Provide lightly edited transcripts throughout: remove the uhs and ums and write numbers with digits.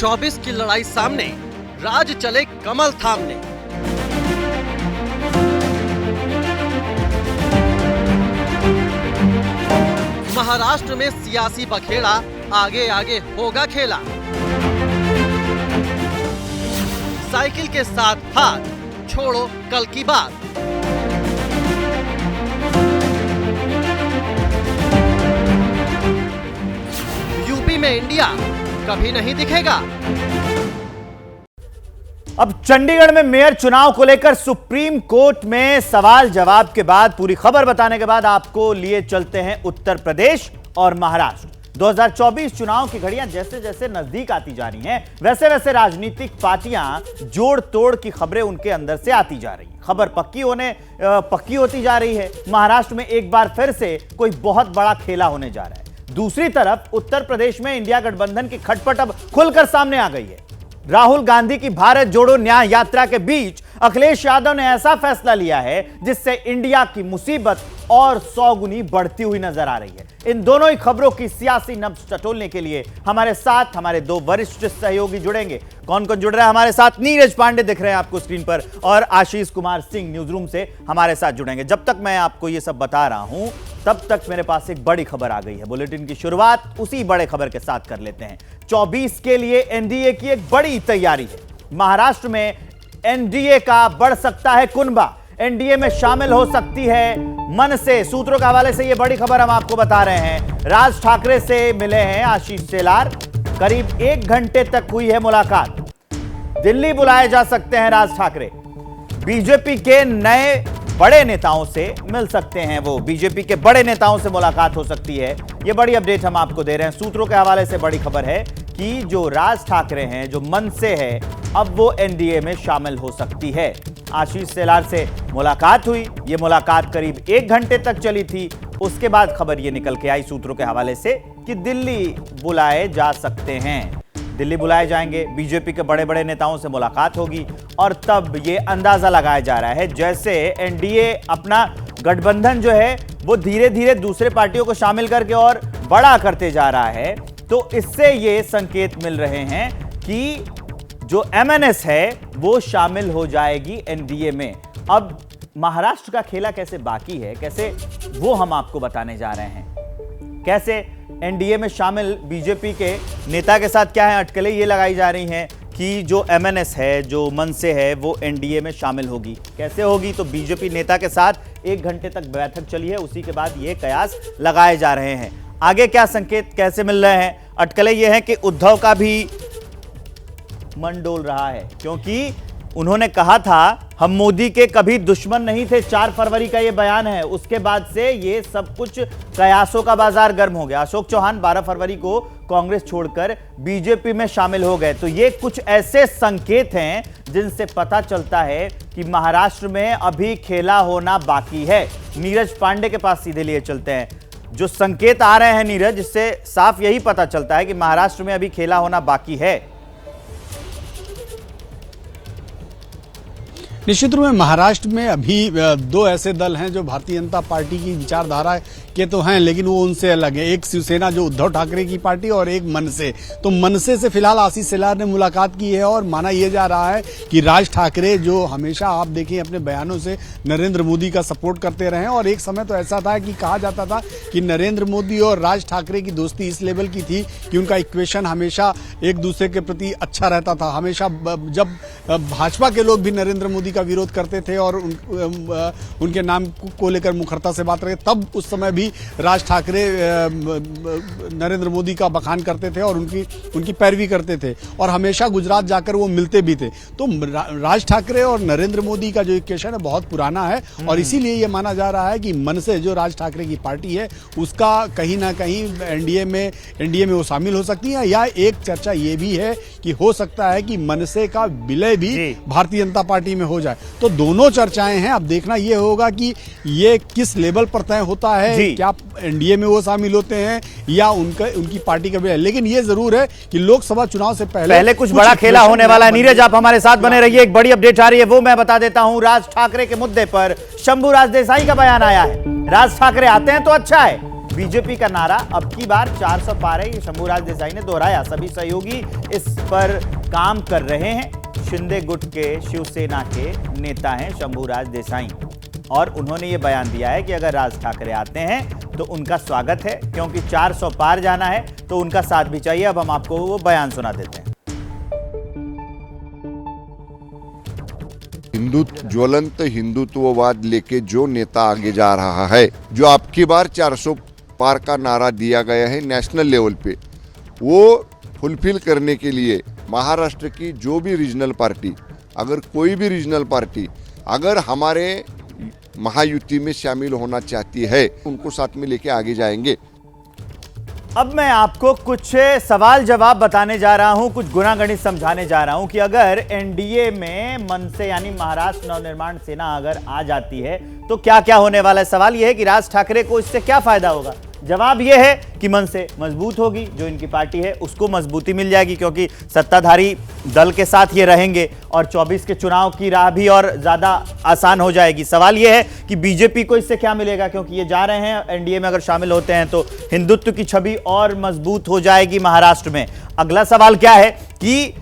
2024 की लड़ाई सामने, राज चले कमल थामने। महाराष्ट्र में सियासी बखेड़ा आगे आगे होगा खेला। साइकिल के साथ हाथ, छोड़ो कल की बात। यूपी में इंडिया कभी नहीं दिखेगा। अब चंडीगढ़ में मेयर चुनाव को लेकर सुप्रीम कोर्ट में सवाल जवाब के बाद, पूरी खबर बताने के बाद आपको लिए चलते हैं उत्तर प्रदेश और महाराष्ट्र। 2024 चुनाव की घड़ियां जैसे जैसे नजदीक आती जा रही हैं, वैसे वैसे राजनीतिक पार्टियां जोड़ तोड़ की खबरें उनके अंदर से आती जा रही हैं। खबर पक्की होती जा रही है। महाराष्ट्र में एक बार फिर से कोई बहुत बड़ा खेला होने जा रहा है। दूसरी तरफ उत्तर प्रदेश में इंडिया गठबंधन की खटपट अब खुलकर सामने आ गई है। राहुल गांधी की भारत जोड़ो न्याय यात्रा के बीच अखिलेश यादव ने ऐसा फैसला लिया है जिससे इंडिया की मुसीबत और 100 गुनी बढ़ती हुई नजर आ रही है। इन दोनों ही खबरों की सियासी नब्ज टटोलने के लिए हमारे साथ हमारे दो वरिष्ठ सहयोगी जुड़ेंगे। कौन कौन जुड़ रहा है हमारे साथ? नीरज पांडे दिख रहे हैं आपको स्क्रीन पर, और आशीष कुमार सिंह न्यूज रूम से हमारे साथ जुड़ेंगे। जब तक मैं आपको ये सब बता रहा हूं, तब तक मेरे पास एक बड़ी खबर आ गई है। बुलेटिन की शुरुआत उसी बड़े खबर के साथ कर लेते हैं। 24 के लिए एनडीए की एक बड़ी तैयारी है। महाराष्ट्र में एनडीए का बढ़ सकता है कुनबा। एनडीए में शामिल हो सकती है मनसे। सूत्रों के हवाले से यह बड़ी खबर हम आपको बता रहे हैं। राज ठाकरे से मिले हैं आशीष शेलार। करीब 1 घंटे तक हुई है मुलाकात। दिल्ली बुलाए जा सकते हैं राज ठाकरे। बीजेपी के नए बड़े नेताओं से मिल सकते हैं। वो बीजेपी के बड़े नेताओं से मुलाकात हो सकती है। यह बड़ी अपडेट हम आपको दे रहे हैं। सूत्रों के हवाले से बड़ी खबर है कि जो राज ठाकरे हैं, जो मनसे है, अब वो एनडीए में शामिल हो सकती है। आशीष शेलार से मुलाकात हुई। यह मुलाकात करीब 1 घंटे तक चली थी। उसके बाद खबर यह निकल के आई सूत्रों के हवाले से कि दिल्ली बुलाए जा सकते हैं। दिल्ली बुलाए जाएंगे, बीजेपी के बड़े बड़े नेताओं से मुलाकात होगी और तब यह अंदाजा लगाया जा रहा है जैसे एनडीए अपना गठबंधन जो है वो धीरे धीरे दूसरे पार्टियों को शामिल करके और बड़ा करते जा रहा है, तो इससे ये संकेत मिल रहे हैं कि जो एमएनएस है वो शामिल हो जाएगी एनडीए में। अब महाराष्ट्र का खेला कैसे बाकी है, कैसे, वो हम आपको बताने जा रहे हैं। कैसे एनडीए में शामिल बीजेपी के नेता के साथ क्या है अटकलें ये लगाई जा रही हैं कि जो एमएनएस है, जो मनसे है, वो एनडीए में शामिल होगी। कैसे होगी? तो बीजेपी नेता के साथ 1 घंटे तक बैठक चली है, उसी के बाद ये कयास लगाए जा रहे हैं। आगे क्या संकेत कैसे मिल रहे हैं? अटकलें ये हैं कि उद्धव का भी मन डोल रहा है, क्योंकि उन्होंने कहा था हम मोदी के कभी दुश्मन नहीं थे। 4 फरवरी का ये बयान है। उसके बाद से ये सब कुछ कयासों का बाजार गर्म हो गया। अशोक चौहान 12 फरवरी को कांग्रेस छोड़कर बीजेपी में शामिल हो गए। तो ये कुछ ऐसे संकेत हैं जिनसे पता चलता है कि महाराष्ट्र में अभी खेला होना बाकी है। नीरज पांडे के पास सीधे लिए चलते हैं। जो संकेत आ रहे हैं नीरज, इससे साफ यही पता चलता है कि महाराष्ट्र में अभी खेला होना बाकी है। निश्चित रूप में महाराष्ट्र में अभी 2 ऐसे दल हैं जो भारतीय जनता पार्टी की विचारधारा के तो हैं, लेकिन वो उनसे अलग है। एक शिवसेना जो उद्धव ठाकरे की पार्टी और एक मनसे। तो मनसे से फिलहाल आशीष शेलार ने मुलाकात की है और माना यह जा रहा है कि राज ठाकरे जो हमेशा आप देखें अपने बयानों से नरेंद्र मोदी का सपोर्ट करते रहे, और एक समय तो ऐसा था कि कहा जाता था कि नरेंद्र मोदी और राज ठाकरे की दोस्ती इस लेवल की थी कि उनका इक्वेशन हमेशा एक दूसरे के प्रति अच्छा रहता था। हमेशा जब भाजपा के लोग भी नरेंद्र मोदी का विरोध करते थे और उनके नाम को लेकर मुखरता से बात रहे, तब उस समय भी राज ठाकरे नरेंद्र मोदी का बखान करते थे और उनकी पैरवी करते थे, और हमेशा गुजरात जाकर वो मिलते भी थे। तो राज ठाकरे और नरेंद्र मोदी का जो इक्वेशन है बहुत पुराना है, और इसीलिए ये माना जा रहा है कि मनसे जो राज ठाकरे की पार्टी है उसका कहीं ना कहीं एनडीए में वो शामिल हो सकती है। या एक चर्चा ये भी है कि हो सकता है कि मनसे का विलय भी भारतीय जनता पार्टी में हो जाए। तो दोनों चर्चाएं हैं। अब देखना यह होगा कि ये किस लेवल पर तय होता है, क्या एनडीए में वो शामिल होते हैं या उनकी पार्टी का विलय। लेकिन ये जरूर है कि लोकसभा चुनाव से पहले कुछ बड़ा खेला होने वाला है। नीरज, आप हमारे साथ बने रहिए। एक बड़ी अपडेट आ रही है, वो मैं बता देता हूं। राज ठाकरे के मुद्दे पर शंभू राज देसाई का बयान आया है। राज ठाकरे आते हैं तो अच्छा है, बीजेपी का नारा अब की बार 400 पार है, ये शंभूराज देसाई ने दोहराया। सभी सहयोगी इस पर काम कर रहे हैं। शिंदे गुट के शिवसेना के नेता हैं शंभूराज देसाई, और उन्होंने ये बयान दिया है कि अगर राज ठाकरे आते हैं तो उनका स्वागत है, क्योंकि 400 पार जाना है तो उनका साथ भी चाहिए। अब हम आपको वो बयान सुना देते हैं। ज्वलंत हिंदुत्ववाद लेके जो नेता आगे जा रहा है, जो आपकी बार 400 पार का नारा दिया गया है नेशनल लेवल पे, वो फुलफिल करने के लिए महाराष्ट्र की जो भी रीजनल पार्टी, अगर कोई भी रीजनल पार्टी अगर हमारे महायुति में शामिल होना चाहती है, उनको साथ में लेके आगे जाएंगे। अब मैं आपको कुछ सवाल जवाब बताने जा रहा हूं, कुछ गुणागणित समझाने जा रहा हूं कि अगर एनडीए में मनसे यानी महाराष्ट्र नवनिर्माण सेना अगर आ जाती है तो क्या क्या होने वाला है। सवाल यह है कि राज ठाकरे को इससे क्या फायदा होगा। जवाब यह है कि मनसे मजबूत होगी, जो इनकी पार्टी है उसको मजबूती मिल जाएगी, क्योंकि सत्ताधारी दल के साथ ये रहेंगे और 24 के चुनाव की राह भी और ज्यादा आसान हो जाएगी। सवाल यह है कि बीजेपी को इससे क्या मिलेगा, क्योंकि ये जा रहे हैं एनडीए में, अगर शामिल होते हैं तो हिंदुत्व की छवि और मजबूत हो जाएगी महाराष्ट्र में। अगला सवाल क्या है कि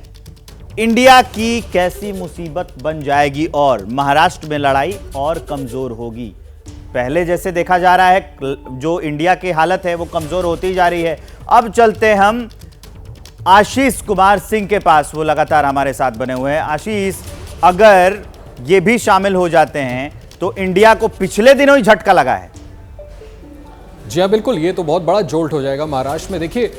इंडिया की कैसी मुसीबत बन जाएगी और महाराष्ट्र में लड़ाई और कमजोर होगी। पहले जैसे देखा जा रहा है जो इंडिया की हालत है वो कमजोर होती जा रही है। अब चलते हम आशीष कुमार सिंह के पास, वो लगातार हमारे साथ बने हुए हैं। आशीष, अगर ये भी शामिल हो जाते हैं तो इंडिया को पिछले दिनों ही झटका लगा है। जी हाँ, बिल्कुल, ये तो बहुत बड़ा जोल्ट हो जाएगा महाराष्ट्र में। देखिए,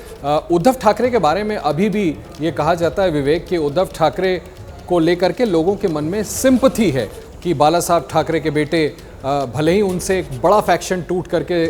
उद्धव ठाकरे के बारे में अभी भी ये कहा जाता है विवेक कि उद्धव ठाकरे को लेकर के लोगों के मन में सिंपैथी है कि बाला साहब ठाकरे के बेटे, भले ही उनसे एक बड़ा फैक्शन टूट करके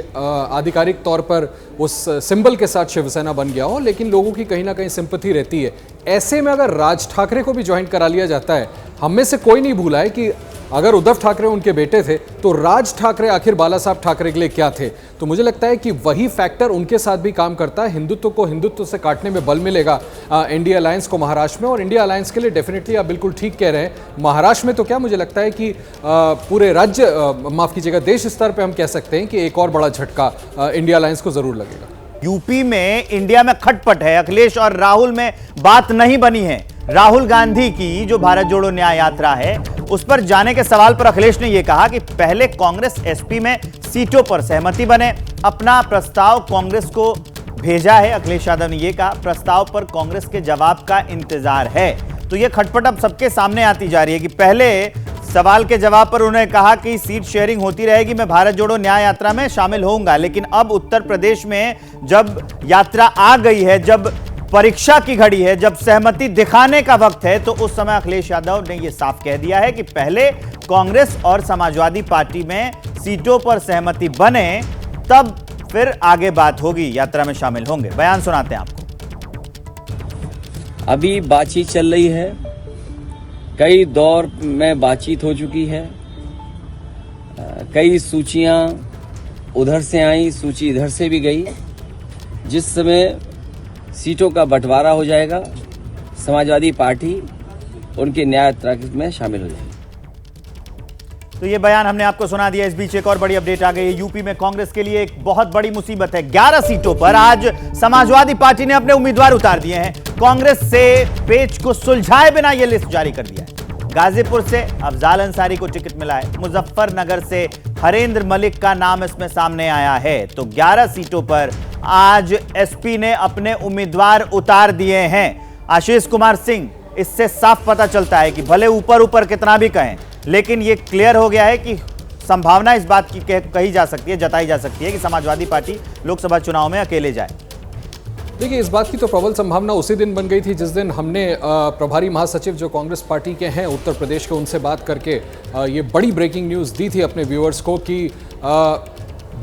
आधिकारिक तौर पर उस सिंबल के साथ शिवसेना बन गया हो, लेकिन लोगों की कहीं ना कहीं सिंपैथी रहती है। ऐसे में अगर राज ठाकरे को भी ज्वाइन करा लिया जाता है, हम में से कोई नहीं भूला है कि अगर उद्धव ठाकरे उनके बेटे थे तो राज ठाकरे आखिर बाला साहब ठाकरे के लिए क्या थे। तो मुझे लगता है कि वही फैक्टर उनके साथ भी काम करता है। हिंदुत्व को हिंदुत्व से काटने में बल मिलेगा इंडिया अलायंस को महाराष्ट्र में, और इंडिया अलायंस के लिए डेफिनेटली आप बिल्कुल ठीक कह रहे हैं। महाराष्ट्र में तो क्या, मुझे लगता है कि पूरे राज्य, माफ कीजिएगा, देश स्तर पर हम कह सकते हैं कि एक और बड़ा झटका इंडिया अलायंस को जरूर लगेगा। यूपी में इंडिया में खटपट है, अखिलेश और राहुल में बात नहीं बनी है। राहुल गांधी की जो भारत जोड़ो न्याय यात्रा है उस पर जाने के सवाल पर अखिलेश ने यह कहा कि पहले कांग्रेस एसपी में सीटों पर सहमति बने। अपना प्रस्ताव कांग्रेस को भेजा है, अखिलेश यादव ने यह कहा। प्रस्ताव पर कांग्रेस के जवाब का इंतजार है। तो यह खटपट अब सबके सामने आती जा रही है कि पहले सवाल के जवाब पर उन्होंने कहा कि सीट शेयरिंग होती रहेगी, मैं भारत जोड़ो न्याय यात्रा में शामिल होऊंगा, लेकिन अब उत्तर प्रदेश में जब यात्रा आ गई है, जब परीक्षा की घड़ी है, जब सहमति दिखाने का वक्त है, तो उस समय अखिलेश यादव ने यह साफ कह दिया है कि पहले कांग्रेस और समाजवादी पार्टी में सीटों पर सहमति बने, तब फिर आगे बात होगी, यात्रा में शामिल होंगे। बयान सुनाते हैं आपको। अभी बातचीत चल रही है, कई दौर में बातचीत हो चुकी है, कई सूचियां उधर से आई, सूची इधर से भी गई। जिस समय सीटों का बंटवारा हो जाएगा, समाजवादी पार्टी उनकी न्याय यात्रा में शामिल हो जाएगी। तो ये बयान हमने आपको सुना दिया। इस बीच एक और बड़ी अपडेट आ गई है। यूपी में कांग्रेस के लिए एक बहुत बड़ी मुसीबत है। 11 सीटों पर आज समाजवादी पार्टी ने अपने उम्मीदवार उतार दिए हैं। कांग्रेस से पेच को सुलझाए बिना यह लिस्ट जारी कर दिया है। गाजीपुर से अफजाल अंसारी को टिकट मिला है। मुजफ्फरनगर से हरेंद्र मलिक का नाम इसमें सामने आया है। तो 11 सीटों पर आज एसपी ने अपने उम्मीदवार उतार दिए हैं। आशीष कुमार सिंह, इससे साफ पता चलता है कि भले ऊपर ऊपर कितना भी कहें, लेकिन यह क्लियर हो गया है कि संभावना इस बात की कही जा सकती है, जताई जा सकती है कि समाजवादी पार्टी लोकसभा चुनाव में अकेले जाए। देखिए, इस बात की तो प्रबल संभावना उसी दिन बन गई थी जिस दिन हमने प्रभारी महासचिव जो कांग्रेस पार्टी के हैं उत्तर प्रदेश के, उनसे बात करके ये बड़ी ब्रेकिंग न्यूज़ दी थी अपने व्यूअर्स को कि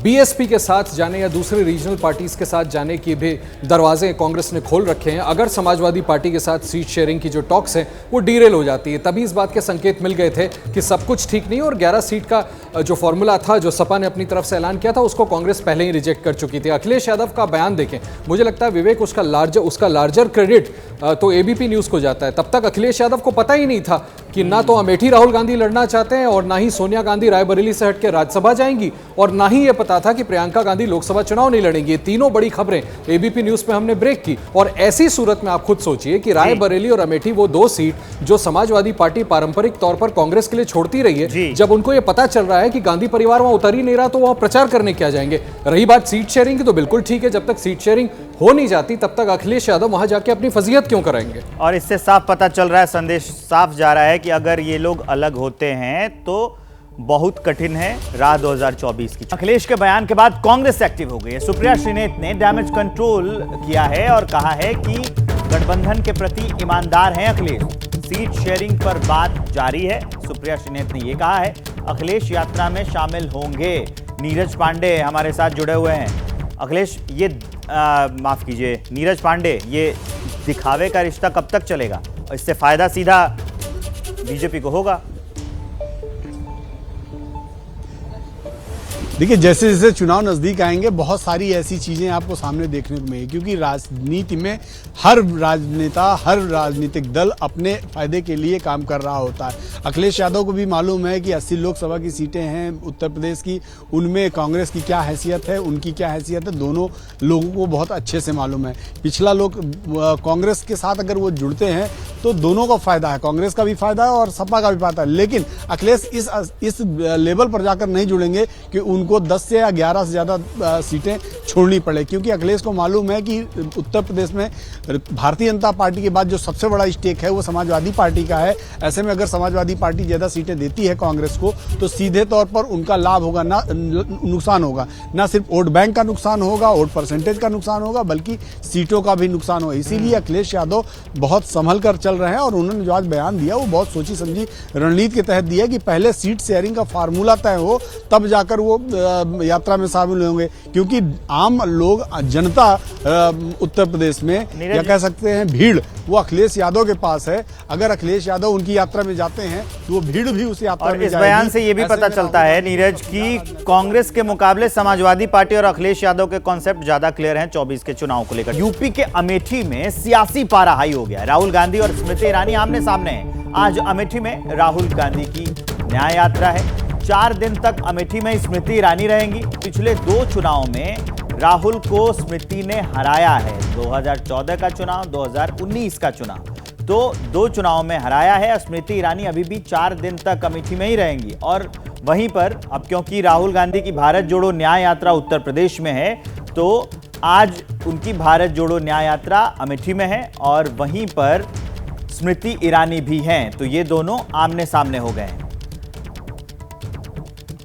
बीएसपी के साथ जाने या दूसरे रीजनल पार्टीज के साथ जाने की भी दरवाजे कांग्रेस ने खोल रखे हैं। अगर समाजवादी पार्टी के साथ सीट शेयरिंग की जो टॉक्स हैं वो डीरेल हो जाती है, तभी इस बात के संकेत मिल गए थे कि सब कुछ ठीक नहीं, और 11 सीट का जो फॉर्मूला था, जो सपा ने अपनी तरफ से ऐलान किया था, उसको कांग्रेस पहले ही रिजेक्ट कर चुकी थी। अखिलेश यादव का बयान देखें, मुझे लगता है विवेक उसका लार्जर क्रेडिट तो एबीपी न्यूज को जाता है। तब तक अखिलेश यादव को पता ही नहीं था कि ना तो अमेठी राहुल गांधी लड़ना चाहते हैं और ना ही सोनिया गांधी रायबरेली से हटकर राज्यसभा जाएंगी, और ना ही ये पता था कि प्रियंका गांधी लोकसभा चुनाव नहीं लड़ेंगी। ये तीनों बड़ी खबरें एबीपी न्यूज पे हमने ब्रेक की। और ऐसी सूरत में आप खुद सोचिए कि रायबरेली और अमेठी, वो दो सीट जो समाजवादी पार्टी पारंपरिक तौर पर कांग्रेस के लिए छोड़ती रही है, जब उनको ये पता चल रहा है कि गांधी परिवार वहां उतर ही नहीं रहा, तो वहां प्रचार करने क्या जाएंगे। रही बात सीट शेयरिंग की, तो बिल्कुल ठीक है, जब तक सीट शेयरिंग हो नहीं जाती तब तक अखिलेश यादव वहां जाके अपनी फजीहत क्यों कराएंगे। और इससे साफ पता चल रहा है, संदेश साफ जा रहा है कि अगर ये लोग अलग होते हैं तो बहुत कठिन है राह 2024 की। अखिलेश के बयान के बाद कांग्रेस एक्टिव हो गई है। सुप्रिया श्रीनेत ने डैमेज कंट्रोल किया है और कहा है कि गठबंधन के प्रति ईमानदार हैं अखिलेश। सीट शेयरिंग पर बात जारी है। सुप्रिया श्रीनेत ने यह कहा है अखिलेश यात्रा में शामिल होंगे। नीरज पांडे हमारे साथ जुड़े हुए हैं। अखिलेश, ये माफ कीजिए नीरज पांडे, ये दिखावे का रिश्ता कब तक चलेगा? इससे फायदा सीधा बीजेपी को होगा। देखिए, जैसे जैसे चुनाव नजदीक आएंगे बहुत सारी ऐसी चीजें आपको सामने देखने को मिलेंगी, क्योंकि राजनीति में हर राजनेता, हर राजनीतिक दल अपने फायदे के लिए काम कर रहा होता है। अखिलेश यादव को भी मालूम है कि 80 लोकसभा की सीटें हैं उत्तर प्रदेश की, उनमें कांग्रेस की क्या हैसियत है, उनकी क्या हैसियत है, दोनों लोगों को बहुत अच्छे से मालूम है। पिछला लोग कांग्रेस के साथ अगर वो जुड़ते हैं तो दोनों का फायदा है, कांग्रेस का भी फायदा है और सपा का भी फायदा है। लेकिन अखिलेश इस लेवल पर जाकर नहीं जुड़ेंगे कि उनको 10 से या 11 से ज्यादा सीटें छोड़नी पड़े, क्योंकि अखिलेश को मालूम है कि उत्तर प्रदेश में भारतीय जनता पार्टी के बाद जो सबसे बड़ा स्टेक है वो समाजवादी पार्टी का है। ऐसे में अगर समाजवादी पार्टी ज्यादा सीटें देती है कांग्रेस को तो सीधे तौर पर उनका लाभ होगा, ना नुकसान होगा। ना सिर्फ वोट बैंक का नुकसान होगा, वोट परसेंटेज का नुकसान होगा, बल्कि सीटों का भी नुकसान होगा। इसीलिए अखिलेश यादव बहुत संभल कर चल रहे हैं और उन्होंने जो आज बयान दिया वो बहुत सोची समझी रणनीति के तहत दिया कि पहले सीट शेयरिंग का फार्मूला तय हो, तब जाकर वो यात्रा में शामिल होंगे। क्योंकि आम लोग, जनता उत्तर प्रदेश में, या कह सकते हैं भीड़, वो अखिलेश यादव के पास है। अगर अखिलेश यादव उनकी यात्रा में जाते हैं तो वो भीड़ भी उस यात्रा में जाएगी। इस बयान से ये भी पता चलता है नीरज की कांग्रेस के मुकाबले समाजवादी पार्टी और अखिलेश यादव के कॉन्सेप्ट ज्यादा क्लियर हैं 24 के चुनाव को लेकर। यूपी के अमेठी में सियासी पारा हाई हो गया। राहुल गांधी और स्मृति ईरानी आमने सामने हैं। आज अमेठी में राहुल गांधी की न्याय यात्रा है। 4 दिन तक अमेठी में स्मृति ईरानी रहेंगी। पिछले 2 चुनाव में राहुल को स्मृति ने हराया है। 2014 का चुनाव, 2019 का चुनाव, तो 2 चुनाव में हराया है। स्मृति ईरानी अभी भी 4 दिन तक अमेठी में ही रहेंगी। और वहीं पर अब क्योंकि राहुल गांधी की भारत जोड़ो न्याय यात्रा उत्तर प्रदेश में है, तो आज उनकी भारत जोड़ो न्याय यात्रा अमेठी में है और वहीं पर स्मृति ईरानी भी हैं। तो ये दोनों आमने सामने हो गए हैं।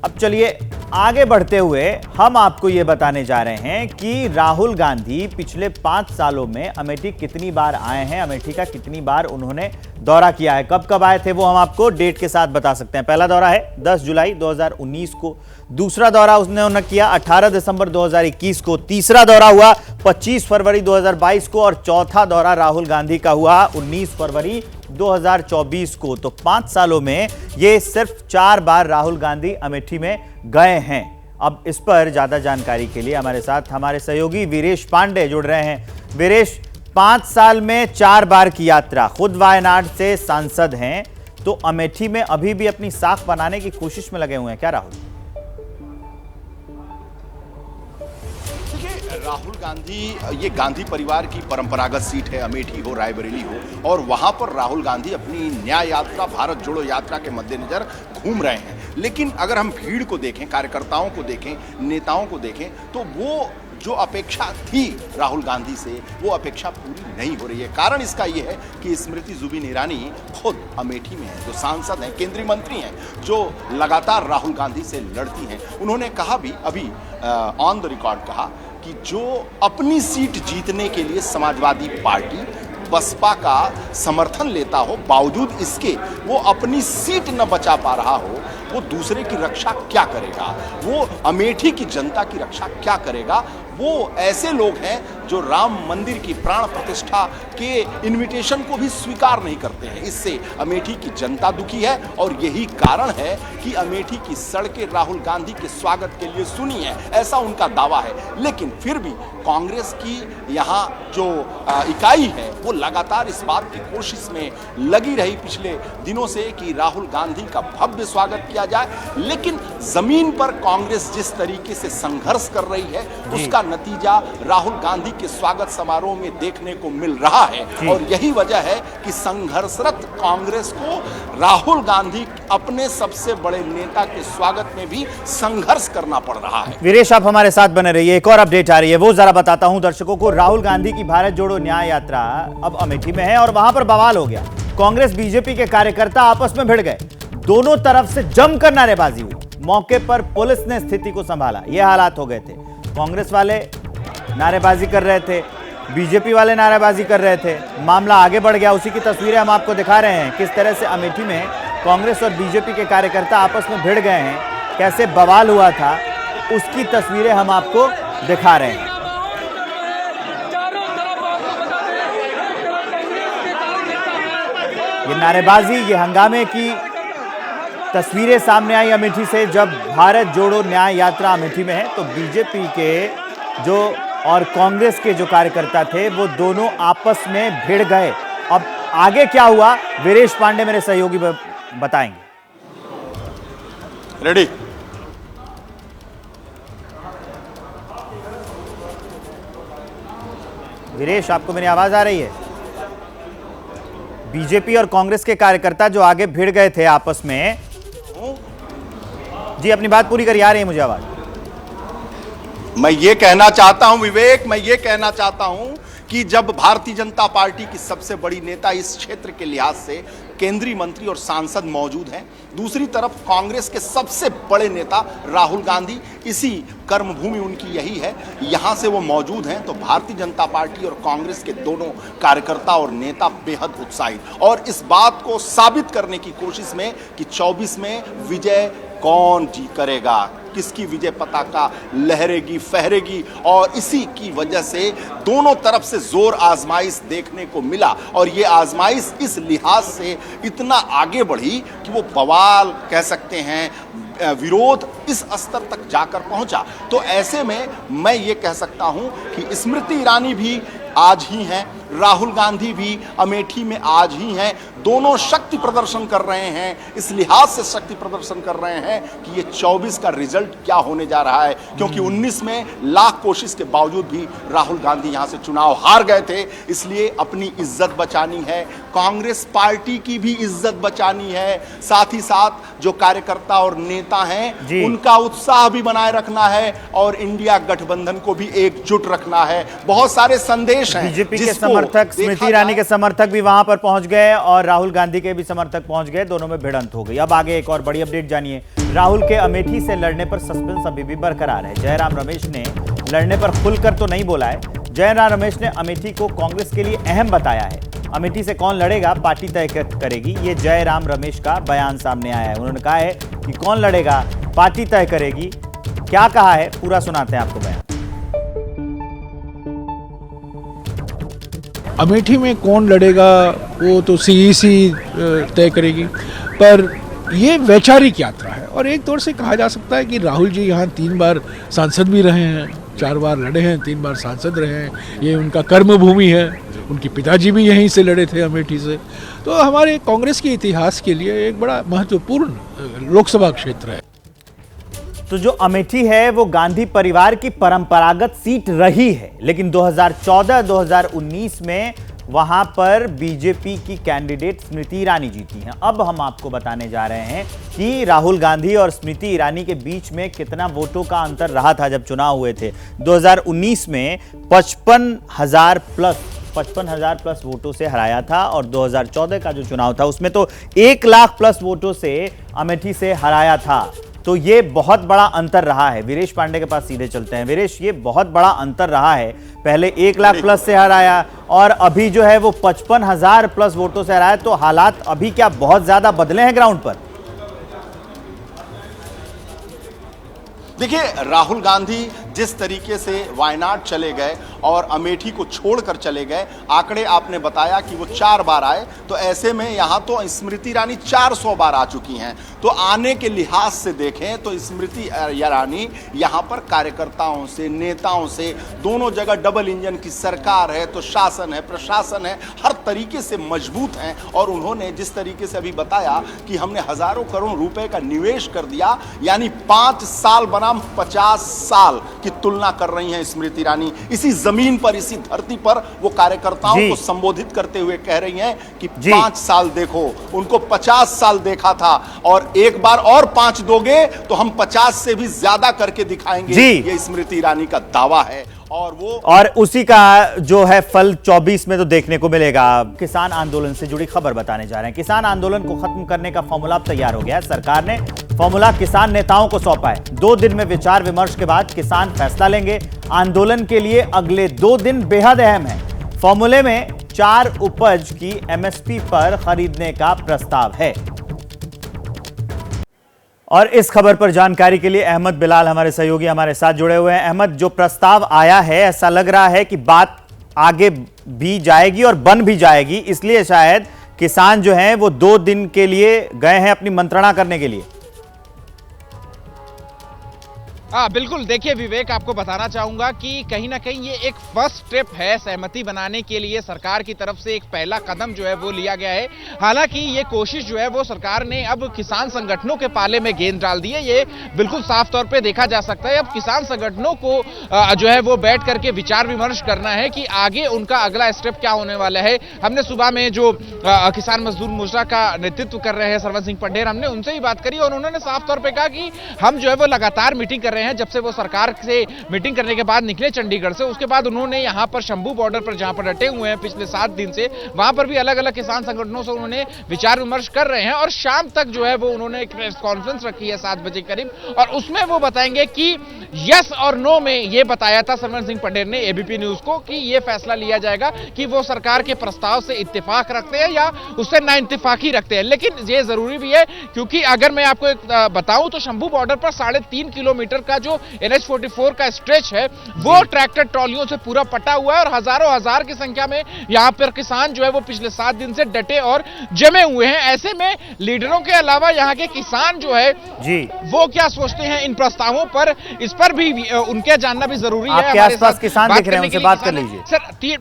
अब चलिए आगे बढ़ते हुए हम आपको यह बताने जा रहे हैं कि राहुल गांधी पिछले 5 सालों में अमेठी कितनी बार आए हैं, अमेठी का कितनी बार उन्होंने दौरा किया है। कब कब आए थे वो हम आपको डेट के साथ बता सकते हैं। पहला दौरा है 10 जुलाई 2019 को, दूसरा दौरा उन्होंने किया 18 दिसंबर 2021 को, तीसरा दौरा हुआ 25 फरवरी 2022 को और चौथा दौरा राहुल गांधी का हुआ 19 फरवरी 2024 को। तो 5 सालों में ये सिर्फ 4 बार राहुल गांधी अमेठी में गए हैं। अब इस पर ज्यादा जानकारी के लिए हमारे साथ हमारे सहयोगी वीरेश पांडे जुड़ रहे हैं। वीरेश, 5 साल में 4 बार की यात्रा, खुद वायनाड से सांसद हैं, तो अमेठी में अभी भी अपनी साख बनाने की कोशिश में लगे हुए हैं क्या राहुल? राहुल गांधी, ये गांधी परिवार की परंपरागत सीट है, अमेठी हो, रायबरेली हो, और वहां पर राहुल गांधी अपनी न्याय यात्रा, भारत जोड़ो यात्रा के मद्देनजर घूम रहे हैं। लेकिन अगर हम भीड़ को देखें, कार्यकर्ताओं को देखें, नेताओं को देखें, तो वो जो अपेक्षा थी राहुल गांधी से, वो अपेक्षा पूरी नहीं हो रही है। कारण इसका ये है कि स्मृति जुबिन ईरानी खुद अमेठी में है, जो सांसद हैं, केंद्रीय मंत्री हैं, जो लगातार राहुल गांधी से लड़ती हैं। उन्होंने कहा भी, अभी ऑन द रिकॉर्ड कहा कि जो अपनी सीट जीतने के लिए समाजवादी पार्टी बसपा का समर्थन लेता हो, बावजूद इसके वो अपनी सीट न बचा पा रहा हो, वो दूसरे की रक्षा क्या करेगा, वो अमेठी की जनता की रक्षा क्या करेगा। वो ऐसे लोग हैं जो राम मंदिर की प्राण प्रतिष्ठा के इनविटेशन को भी स्वीकार नहीं करते हैं। इससे अमेठी की जनता दुखी है और यही कारण है कि अमेठी की सड़कें राहुल गांधी के स्वागत के लिए सुनी है, ऐसा उनका दावा है। लेकिन फिर भी कांग्रेस की यहाँ जो इकाई है वो लगातार इस बात की कोशिश में लगी रही पिछले दिनों से कि राहुल गांधी का भव्य स्वागत किया जाए, लेकिन जमीन पर कांग्रेस जिस तरीके से संघर्ष कर रही है उसका नतीजा राहुल गांधी के स्वागत समारोह में देखने को मिल रहा है। और यही वजह है कि संघर्षरत कांग्रेस को राहुल गांधी अपने सबसे बड़े नेता के स्वागत में भी संघर्ष करना पड़ रहा है। वीरेश, आप हमारे साथ बने रहिए। एक और अपडेट आ रही है, वो जरा बताता हूं दर्शकों को। राहुल गांधी की भारत जोड़ो न्याय यात्रा अब अमेठी में है और वहां पर बवाल हो गया। कांग्रेस बीजेपी के कार्यकर्ता आपस में भिड़ गए, दोनों तरफ से जमकर नारेबाजी हुई। मौके पर पुलिस ने स्थिति को संभाला। ये हालात हो गए थे। कांग्रेस वाले नारेबाजी कर रहे थे, बीजेपी वाले नारेबाजी कर रहे थे, मामला आगे बढ़ गया। उसी की तस्वीरें हम आपको दिखा रहे हैं, किस तरह से अमेठी में कांग्रेस और बीजेपी के कार्यकर्ता आपस में भिड़ गए हैं, कैसे बवाल हुआ था, उसकी तस्वीरें हम आपको दिखा रहे हैं। ये नारेबाजी, ये हंगामे की तस्वीरें सामने आई अमेठी से। जब भारत जोड़ो न्याय यात्रा अमेठी में है तो बीजेपी के जो और कांग्रेस के जो कार्यकर्ता थे वो दोनों आपस में भिड़ गए। अब आगे क्या हुआ, वीरेश पांडे मेरे सहयोगी बताएंगे। रेडी। वीरेश, आपको मेरी आवाज आ रही है? बीजेपी और कांग्रेस के कार्यकर्ता जो आगे भिड़ गए थे आपस में। जी, अपनी बात पूरी करिए, आ रही है मुझे आवाज। मैं ये कहना चाहता हूं विवेक, मैं ये कहना चाहता हूं कि जब भारतीय जनता पार्टी की सबसे बड़ी नेता इस क्षेत्र के लिहाज से केंद्रीय मंत्री और सांसद मौजूद हैं, दूसरी तरफ कांग्रेस के सबसे बड़े नेता राहुल गांधी, इसी कर्मभूमि उनकी यही है, यहां से वो मौजूद हैं, तो भारतीय जनता पार्टी और कांग्रेस के दोनों कार्यकर्ता और नेता बेहद उत्साहित और इस बात को साबित करने की कोशिश में कि 24 में विजय कौन जी करेगा, किसकी विजय पताका लहरेगी फहरेगी, और इसी की वजह से दोनों तरफ से जोर आजमाइश देखने को मिला। और ये आजमाइश इस लिहाज से इतना आगे बढ़ी कि वो बवाल कह सकते हैं, विरोध इस स्तर तक जाकर पहुंचा। तो ऐसे में मैं ये कह सकता हूं कि स्मृति ईरानी भी आज ही हैं, राहुल गांधी भी अमेठी में आज ही हैं, दोनों शक्ति प्रदर्शन कर रहे हैं। इस लिहाज से शक्ति प्रदर्शन कर रहे हैं कि ये 24 का रिजल्ट क्या होने जा रहा है, क्योंकि 19 में लाख कोशिश के बावजूद भी राहुल गांधी यहां से चुनाव हार गए थे। इसलिए अपनी इज्जत बचानी है, कांग्रेस पार्टी की भी इज्जत बचानी है, साथ ही साथ जो कार्यकर्ता और नेता हैं उनका उत्साह भी बनाए रखना है और इंडिया गठबंधन को भी एकजुट रखना है। बहुत सारे संदेश हैं। बीजेपी के समर्थक, स्मृति ईरानी के समर्थक भी वहां पर पहुंच गए और राहुल गांधी के भी समर्थक पहुंच गए, दोनों में भिड़ंत हो गई। अब आगे एक और बड़ी अपडेट जानिए। राहुल के अमेठी से लड़ने पर सस्पेंस अभी भी बरकरार है। जयराम रमेश ने लड़ने पर खुलकर तो नहीं बोला है। जयराम रमेश ने अमेठी को कांग्रेस के लिए अहम बताया है। अमेठी से कौन लड़ेगा पार्टी तय करेगी, ये जयराम रमेश का बयान सामने आया है। उन्होंने कहा है कि कौन लड़ेगा पार्टी तय करेगी। क्या कहा है पूरा सुनाते हैं आपको बयान। अमेठी में कौन लड़ेगा वो तो सीईसी तय करेगी, पर ये वैचारिक यात्रा है और एक तौर से कहा जा सकता है कि राहुल जी यहाँ 3 बार सांसद भी रहे हैं, 4 बार लड़े हैं, 3 बार सांसद रहे हैं। ये उनका कर्म भूमि है, उनके पिताजी भी यहीं से लड़े थे अमेठी से। तो हमारे कांग्रेस के इतिहास के लिए एक बड़ा महत्वपूर्ण लोकसभा क्षेत्र है। तो जो अमेठी है वो गांधी परिवार की परंपरागत सीट रही है, लेकिन 2014-2019 में वहां पर बीजेपी की कैंडिडेट स्मृति ईरानी जीती हैं। अब हम आपको बताने जा रहे हैं कि राहुल गांधी और स्मृति ईरानी के बीच में कितना वोटों का अंतर रहा था जब चुनाव हुए थे। 2019 में 55,000 प्लस वोटों से हराया था और 2014 का जो चुनाव था उसमें तो 1 लाख प्लस वोटों से अमेठी से हराया था। तो ये बहुत बड़ा अंतर रहा है। वीरेश पांडे के पास सीधे चलते हैं। वीरेश, ये बहुत बड़ा अंतर रहा है, पहले 1 लाख प्लस से हराया और अभी जो है वो 55,000 प्लस वोटों से हराया। तो हालात अभी क्या बहुत ज्यादा बदले हैं ग्राउंड पर? देखिए, राहुल गांधी जिस तरीके से वायनाड चले गए और अमेठी को छोड़कर चले गए। आंकड़े आपने बताया कि वो 4 बार आए, तो ऐसे में यहाँ तो स्मृति ईरानी 400 बार आ चुकी हैं। तो आने के लिहाज से देखें तो स्मृति ईरानी यहाँ पर कार्यकर्ताओं से, नेताओं से, दोनों जगह डबल इंजन की सरकार है, तो शासन है, प्रशासन है, हर तरीके से मजबूत हैं। और उन्होंने जिस तरीके से अभी बताया कि हमने हजारों करोड़ रुपए का निवेश कर दिया, यानी 5 साल बनाम 50 साल की तुलना कर रही हैं स्मृति ईरानी। इसी जमीन पर, इसी धरती पर वो कार्यकर्ताओं को संबोधित करते हुए कह रही हैं कि 5 साल देखो, उनको 50 साल देखा था, और एक बार और 5 दोगे तो हम 50 से भी ज्यादा करके दिखाएंगे, ये स्मृति ईरानी का दावा है। और उसी का जो है फल 24 में तो देखने को मिलेगा। किसान आंदोलन से जुड़ी खबर बताने जा रहे हैं। किसान आंदोलन को खत्म करने का फॉर्मूला तैयार हो गया है। सरकार ने फॉर्मूला किसान नेताओं को सौंपा है। 2 दिन में विचार विमर्श के बाद किसान फैसला लेंगे। आंदोलन के लिए अगले 2 दिन बेहद अहम है। फॉर्मूले में 4 उपज की एमएसपी पर खरीदने का प्रस्ताव है। और इस खबर पर जानकारी के लिए अहमद बिलाल हमारे सहयोगी हमारे साथ जुड़े हुए हैं। अहमद, जो प्रस्ताव आया है, ऐसा लग रहा है कि बात आगे भी जाएगी और बन भी जाएगी, इसलिए शायद किसान जो हैं वो 2 दिन के लिए गए हैं अपनी मंत्रणा करने के लिए। हाँ बिल्कुल, देखिए विवेक, आपको बताना चाहूंगा कि कहीं ना कहीं ये एक फर्स्ट स्टेप है। सहमति बनाने के लिए सरकार की तरफ से एक पहला कदम जो है वो लिया गया है। हालांकि ये कोशिश जो है वो सरकार ने अब किसान संगठनों के पाले में गेंद डाल दी है। ये बिल्कुल साफ तौर पे देखा जा सकता है। अब किसान संगठनों को जो है वो बैठ करके विचार विमर्श करना है कि आगे उनका अगला स्टेप क्या होने वाला है। हमने सुबह में जो किसान मजदूर मोर्चा का नेतृत्व कर रहे हैं सरवन सिंह पंडेर, हमने उनसे ही बात करी और उन्होंने साफ तौर पर कहा कि हम जो है वो लगातार मीटिंग कर रहे हैं। जब से वो सरकार से मीटिंग करने के बाद निकले चंडीगढ़ से, उसके बाद उन्होंने यहां पर शंभू बॉर्डर पर जहां पर डटे हुए हैं पिछले 7 दिन से, वहां पर भी अलग अलग किसान संगठनों से उन्होंने विचार विमर्श कर रहे हैं। और शाम तक जो है वो उन्होंने एक प्रेस कॉन्फ्रेंस रखी है 7 बजे करीब, और उसमें वो बताएंगे कि यस और नो में ये बताया था सरवन सिंह पंडेर ने एबीपी न्यूज को कि ये फैसला लिया जाएगा कि वो सरकार के प्रस्ताव से इत्तेफाक रखते हैं या उससे ना इत्तेफाकी रखते हैं। लेकिन ये जरूरी भी है, क्योंकि अगर मैं आपको बताऊं तो शंभू बॉर्डर पर 3.5 किलोमीटर का जो NH-44 का स्ट्रेच है वो ट्रैक्टर ट्रॉलियों से पूरा पटा हुआ है और हजारों हजार की संख्या में यहाँ पर किसान जो है वो पिछले 7 दिन से डटे और जमे हुए हैं। ऐसे में लीडरों के अलावा यहाँ के किसान जो है वो क्या सोचते हैं इन प्रस्तावों पर, इस पर भी उनके जानना भी जरूरी है। आपके आसपास किसान दिख रहे हैं, उनसे बात कर लीजिए। सर,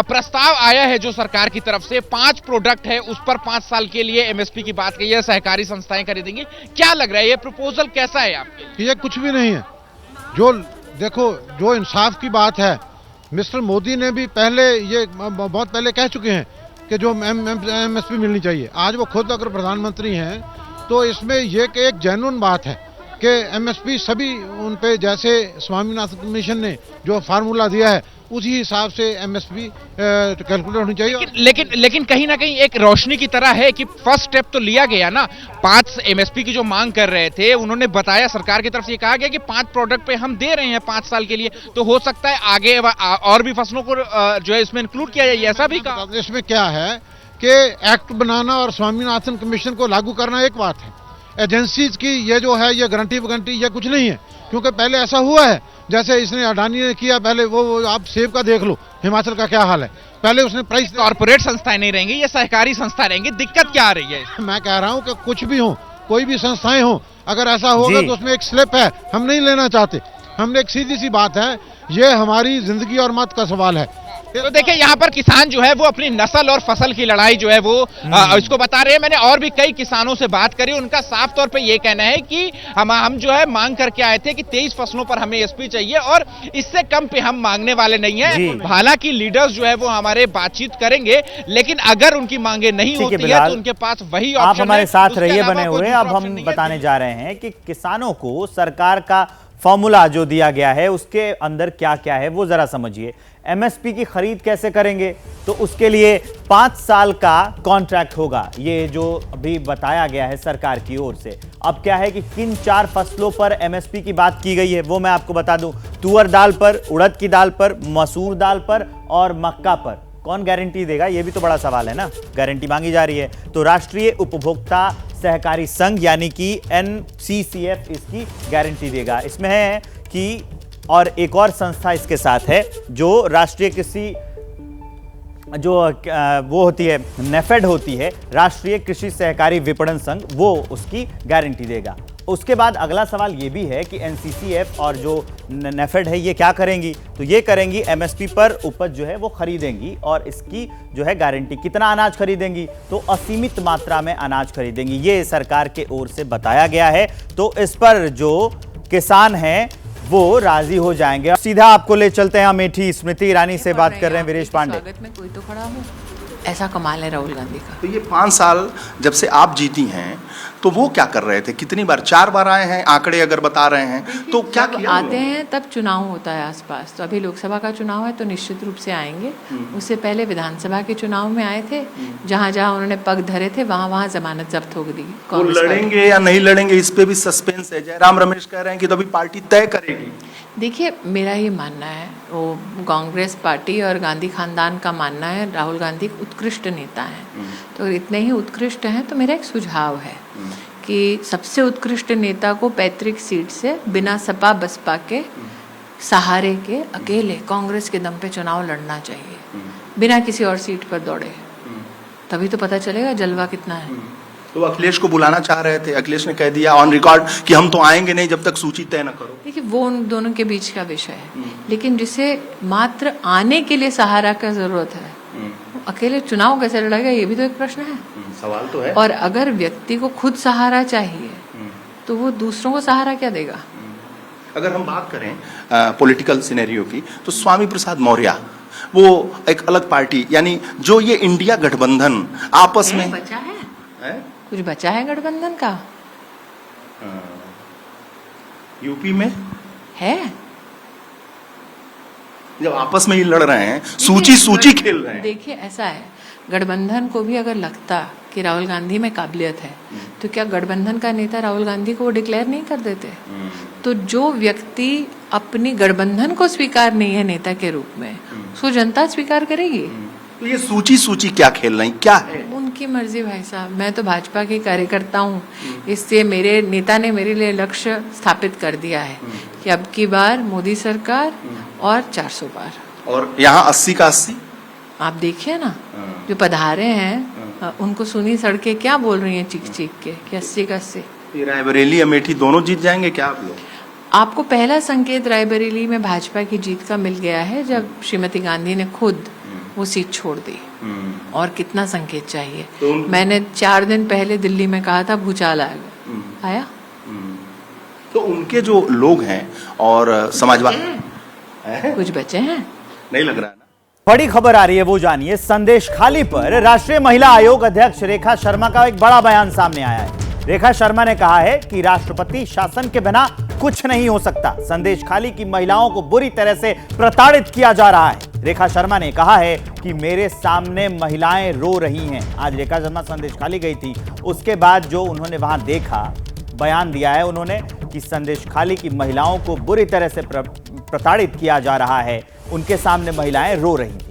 प्रस्ताव आया है जो सरकार की तरफ से 5 प्रोडक्ट है, उस पर 5 साल के लिए एमएसपी की बात कही है, सहकारी संस्थाएं खरीदेंगी। क्या लग रहा है ये प्रपोजल कैसा है आपके? ये कुछ भी नहीं है। जो देखो, जो इंसाफ की बात है, मिस्टर मोदी ने भी पहले ये बहुत पहले कह चुके हैं कि जो एमएसपी मिलनी चाहिए। आज वो खुद अगर प्रधानमंत्री हैं तो इसमें ये एक जेन्युइन बात है कि एमएसपी सभी उन पे, जैसे स्वामीनाथन कमीशन ने जो फार्मूला दिया है उसी हिसाब से एमएसपी कैलकुलेट होनी चाहिए। लेकिन कहीं ना कहीं एक रोशनी की तरह है कि फर्स्ट स्टेप तो लिया गया ना। 5 एमएसपी की जो मांग कर रहे थे, उन्होंने बताया, सरकार की तरफ से ये कहा गया कि 5 प्रोडक्ट पे हम दे रहे हैं 5 साल के लिए, तो हो सकता है आगे और भी फसलों को जो है इसमें इंक्लूड किया जाए, ऐसा भी कहा। इसमें क्या है कि एक्ट बनाना और स्वामीनाथन कमीशन को लागू करना एक बात है, एजेंसीज की ये जो है ये गारंटी ये कुछ नहीं है। क्योंकि पहले ऐसा हुआ है, जैसे इसने अडानी ने किया, पहले वो आप सेब का देख लो, हिमाचल का क्या हाल है। पहले उसने प्राइस, कॉर्पोरेट संस्थाएं नहीं रहेंगी, ये सहकारी संस्था रहेंगी। दिक्कत क्या आ रही है? मैं कह रहा हूं कि कुछ भी हो, कोई भी संस्थाएं हो, अगर ऐसा होगा तो उसमें एक स्लिप है, हम नहीं लेना चाहते। हमने एक सीधी सी बात है, ये हमारी जिंदगी और मौत का सवाल है। तो देखिए यहाँ पर किसान जो है वो अपनी नस्ल और फसल की लड़ाई जो है वो इसको बता रहे हैं। मैंने और भी कई किसानों से बात करी, उनका साफ तौर पे ये कहना है कि हम जो है मांग करके आए थे कि 23 फसलों पर हमें एसपी चाहिए और इससे कम पे हम मांगने वाले नहीं है। हालांकि लीडर्स जो है वो हमारे बातचीत करेंगे, लेकिन अगर उनकी मांगे नहीं होती है तो उनके पास वही ऑप्शन है। आप हमारे साथ रहिए बने हुए। अब हम बताने जा रहे हैं कि किसानों को सरकार का फॉर्मूला जो दिया गया है उसके अंदर क्या क्या है वो जरा समझिए। एमएसपी की खरीद कैसे करेंगे, तो उसके लिए 5 साल का कॉन्ट्रैक्ट होगा, ये जो अभी बताया गया है सरकार की ओर से। अब क्या है कि किन 4 फसलों पर एमएसपी की बात की गई है वो मैं आपको बता दूं। तुअर दाल पर, उड़द की दाल पर, मसूर दाल पर और मक्का पर। कौन गारंटी देगा, ये भी तो बड़ा सवाल है ना। गारंटी मांगी जा रही है तो राष्ट्रीय उपभोक्ता सहकारी संघ यानी कि NCCF इसकी गारंटी देगा। इसमें है कि और एक और संस्था इसके साथ है जो राष्ट्रीय कृषि जो वो होती है, नेफेड होती है, राष्ट्रीय कृषि सहकारी विपणन संघ, वो उसकी गारंटी देगा। उसके बाद अगला सवाल ये भी है कि एनसीसीएफ और जो नेफेड है ये क्या करेंगी? तो ये करेंगी एमएसपी पर उपज जो है वो खरीदेंगी और इसकी जो है गारंटी। कितना अनाज खरीदेंगी? तो असीमित मात्रा में अनाज खरीदेंगी, ये सरकार के ओर से बताया गया है। तो इस पर जो किसान हैं वो राजी हो जाएंगे। सीधा आपको ले चलते हैं अमेठी, स्मृति ईरानी से बात कर रहे हैं वीरेश पांडे। स्वागत में कोई तो खड़ा हो, ऐसा कमाल है राहुल गांधी का। तो ये 5 साल जब से आप जीती हैं तो वो क्या कर रहे थे? कितनी बार? 4 बार आए हैं, आंकड़े अगर बता रहे हैं तो क्या किया? आते हैं तब चुनाव होता है आसपास। तो अभी लोकसभा का चुनाव है तो निश्चित रूप से आएंगे। उससे पहले विधानसभा के चुनाव में आए थे, जहां जहां उन्होंने पग धरे थे वहां वहां जमानत जब्त हो गई। वो लड़ेंगे या नहीं लड़ेंगे इस पे भी सस्पेंस है। जयराम रमेश कह रहे हैं कि तो अभी पार्टी तय करेगी। देखिए, मेरा ये मानना है, वो कांग्रेस पार्टी और गांधी खानदान का मानना है राहुल गांधी एक उत्कृष्ट नेता हैं। तो इतने ही उत्कृष्ट हैं तो मेरा एक सुझाव है कि सबसे उत्कृष्ट नेता को पैतृक सीट से बिना सपा बसपा के सहारे के अकेले कांग्रेस के दम पे चुनाव लड़ना चाहिए, बिना किसी और सीट पर दौड़े। तभी तो पता चलेगा जलवा कितना है। तो अखिलेश को बुलाना चाह रहे थे, अखिलेश ने कह दिया ऑन रिकॉर्ड कि हम तो आएंगे नहीं जब तक सूची तय न करो। देखिए, वो उन दोनों के बीच का विषय है, लेकिन जिसे मात्र आने के लिए सहारा का जरूरत है, अकेले चुनाव कैसे लड़ेगा, ये भी तो एक प्रश्न है। सवाल तो है। और अगर व्यक्ति को खुद सहारा चाहिए तो वो दूसरों को सहारा क्या देगा? अगर हम बात करें पॉलिटिकल सिनेरियो की, तो स्वामी प्रसाद मौर्य वो एक अलग पार्टी, यानी जो ये इंडिया गठबंधन आपस में बचा है, कुछ बचा है गठबंधन का? यूपी में है, जब आपस में ही लड़ रहे हैं, सूची खेल रहे हैं। देखिए, ऐसा है, गठबंधन को भी अगर लगता कि राहुल गांधी में काबिलियत है तो क्या गठबंधन का नेता राहुल गांधी को वो डिक्लेयर नहीं कर देते? तो जो व्यक्ति अपनी गठबंधन को स्वीकार नहीं है नेता के रूप में, उसको जनता स्वीकार करेगी। तो ये सूची क्या खेल रही, क्या है? उनकी मर्जी भाई साहब। मैं तो भाजपा की कार्यकर्ता हूँ, इससे मेरे नेता ने मेरे लिए लक्ष्य स्थापित कर दिया है कि अब की बार मोदी सरकार और 400 पार। और यहाँ 80 का 80 आप देखिए ना, जो पधारे हैं उनको सुनी सड़कें क्या बोल रही हैं चीख चीख के कि 80 का 80। रायबरेली अमेठी दोनों जीत जाएंगे क्या आप लोग? आपको पहला संकेत रायबरेली में भाजपा की जीत का मिल गया है जब श्रीमती गांधी ने खुद वो सीट छोड़ दी। और कितना संकेत चाहिए? तो मैंने 4 दिन पहले दिल्ली में कहा था भूचाल आएगा, आया। तो उनके जो लोग हैं और समाजवादी कुछ बचे हैं, नहीं लग रहा है ना। बड़ी खबर आ रही है, वो जानिए। संदेश खाली पर राष्ट्रीय महिला आयोग अध्यक्ष रेखा शर्मा का एक बड़ा बयान सामने आया है। रेखा शर्मा ने कहा है कि राष्ट्रपति शासन के बिना कुछ नहीं हो सकता। संदेश खाली की महिलाओं को बुरी तरह से प्रताड़ित किया जा रहा है। रेखा शर्मा ने कहा है कि मेरे सामने महिलाएं रो रही हैं। आज रेखा शर्मा संदेश खाली गई थी, उसके बाद जो उन्होंने वहां देखा, बयान दिया है उन्होंने कि संदेश खाली की महिलाओं को बुरी तरह से प्रताड़ित किया जा रहा है। उनके सामने महिलाएं रो रही थी।